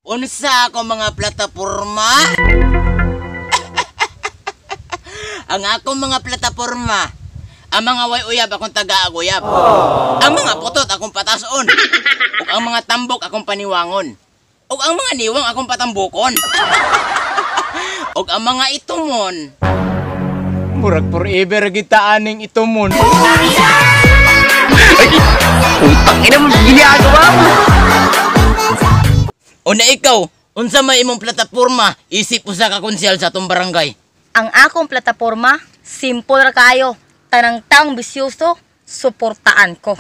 Unsa ako mga plataporma? Ang akong mga plataporma, ang mga way uyab akong taga-aguyab. Ang mga putot akong patason. Ug ang mga tambok akong paniwangon. Ug ang mga niwang akong patambukon. Ug ang mga itumon, Murag forever kita aning itumon. Utang ina mo ginagawa mo. una ikaw, unsa may imong plataporma, isip usa ka konsyal sa atong barangay. Ang akong plataporma, simple ra kayo. Tanang taong bisyoso, suportaan ko.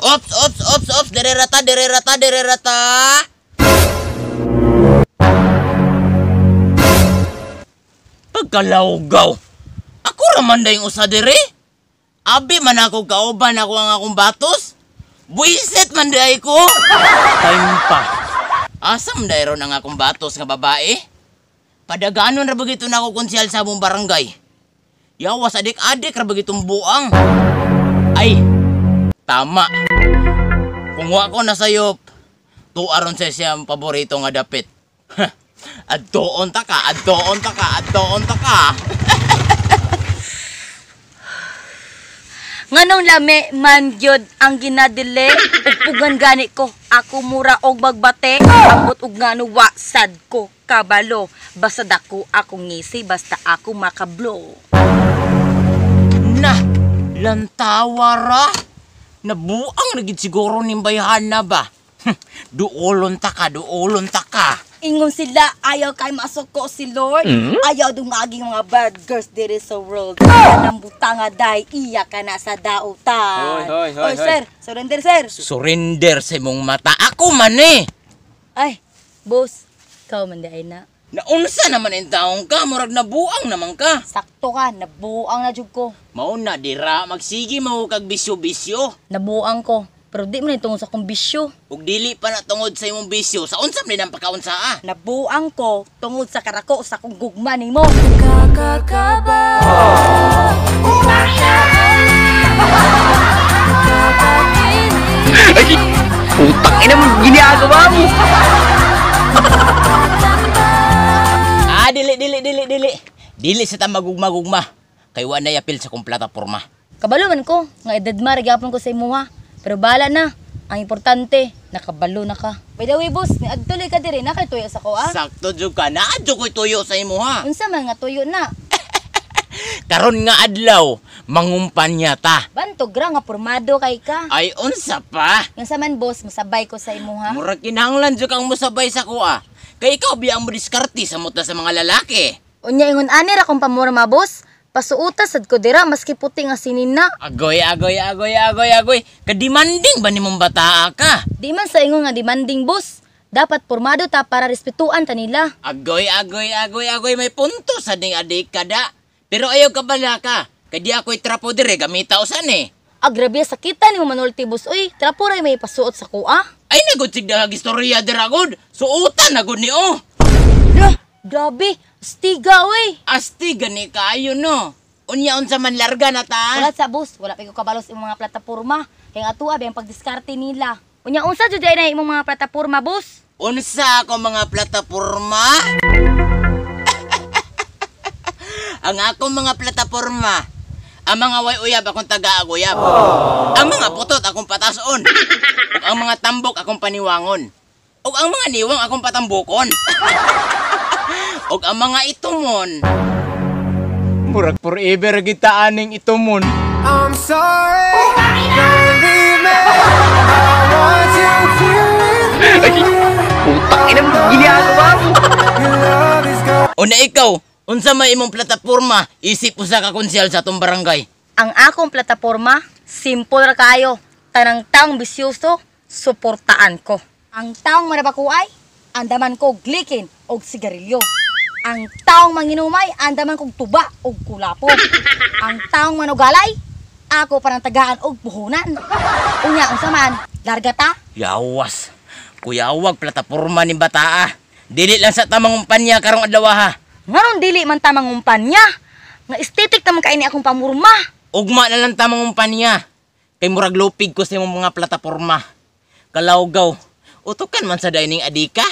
Ops, dererata. Pagkalawgaw. Ako raman da yung usa dire. Abi man ako kauban ako ang akong batos. Buisit man day ko. Time pa. Asam dayron ang akong batos nga babae. Padaganon ra bagito na ako konsyal sa among barangay. Yawas adik-adik ra bagitong buang. Ay, tama. Kung wa ko nasayop, tuaron sa siyang paborito nga dapit. Adtoon ta ka. Nganong lami man gyud ang ginadili upugan gani ko ako mura og magbate abot og ngano wa sad ko kabalo basta dako ako ngisi basta ako makablo. Na, lantawara. Nabuang na gid siguro ning bayhan na ba? Duolon ta ka. Ingon sila ayaw kay masok ko si Lord. Ayaw dumaging mga bad girls diri sa world. Nang butanga day iya ka na sa dautan. Hoy, Sir, surrender sir. Surrender sa imong mata. Ako man eh. Ay, boss, ikaw man day na. Naunsa naman ang taong ka, murag nabuang naman ka. Sakto ka, nabuang na jud ko. Mao na dira, magsigi mo kag bisyo-bisyo. Nabuang ko, pero di man itong sa kong bisyo. Ug dili pa na tungod sa imong bisyo, sa unsam din ang pagkaunsaa. Nabuang ko tungod sa karako sa kong gugma nimo. Ay, utang ina mo ginagawa mo. Dili sa ta magugma-gugma. Kay wa na apil sa kong plataporma. Kabalo man ko, nga edad ma gyapon ko sa imo ha. Pero bala na. Ang importante, nakabalo na ka. By the way, boss, ni adtuloy ka diri na kay tuyo sa ko ah. Sakto jud ka, naadyo ko'y tuyo sa imo ha. Unsa man nga tuyo na? Karon nga adlaw, mangumpanya ta. Bantog ra nga pormado kay ka. Ay unsa pa? Nga saman boss, masabay ko sa imo ha. Murag kinahanglan jud kang musabay sa kuha. Kay ikaw biyang mo diskarte sa muta sa mga lalaki. Unya ingon ani ra kong pamorma boss. Pasuuta sad ko dira maski puti nga sinina. Agoy. Kadimanding ba nimong bataa ka? Di man sa ingon nga demanding boss. Dapat pormado ta para respetuan ta nila. Agoy. May punto sa ding adik kada. Pero ayaw ka bala ka. Kadi ako'y trapo dire gamita usan eh. Agrabe sakita ni mo manulti boss. Uy, trapo ray may pasuot sa kuha. Ay nagutsig na istorya dira gud. Suutan na gud ni oh. Lah, grabe. Stiga uy. Asti gani kaayo no. Unya unsa man larga na ta. Wala sa boss, wala pa ko kabalos imong mga plataporma. Kaya nga tuwa ba yung pagdiskarte nila. Unya unsa jud na imong mga plataporma boss? Unsa ako mga plataporma? Ang akong mga plataporma, ang mga way uyab akong taga-aguyab. Ang mga putot akong patason. Ug ang mga tambok akong paniwangon. Ug ang mga niwang akong patambukon. Ug ang mga itumon, Murag forever kita aning itumon. I'm sorry, don't leave me. I want you to Ay, utang ina mo ginagawa mo. Your love is gone. una ikaw, unsa may imong plataporma, isip usa ka konsyal sa atong barangay. Ang akong plataporma, simple ra kayo. Tanang taong bisyoso, suportaan ko. Ang taong manabakuay, andaman ko glikin og sigarilyo. Ang taong manginumay, andaman kog tuba og kulapo. Ang taong manugalay, ako parang tagaan og buhunan. Unya, unsa man, larga ta? Yawas, kuyawag plataporma ni bataa. Dili lang sa tamang umpanya karong adlaw ha. Ngaron dili man ta mangumpanya. Nga estetik naman kaini akong pamurma. Ugma na lang tamang umpanya. Kay murag lupig ko sa imong mga plataporma. Kalawgaw, utukan man sa dining adika.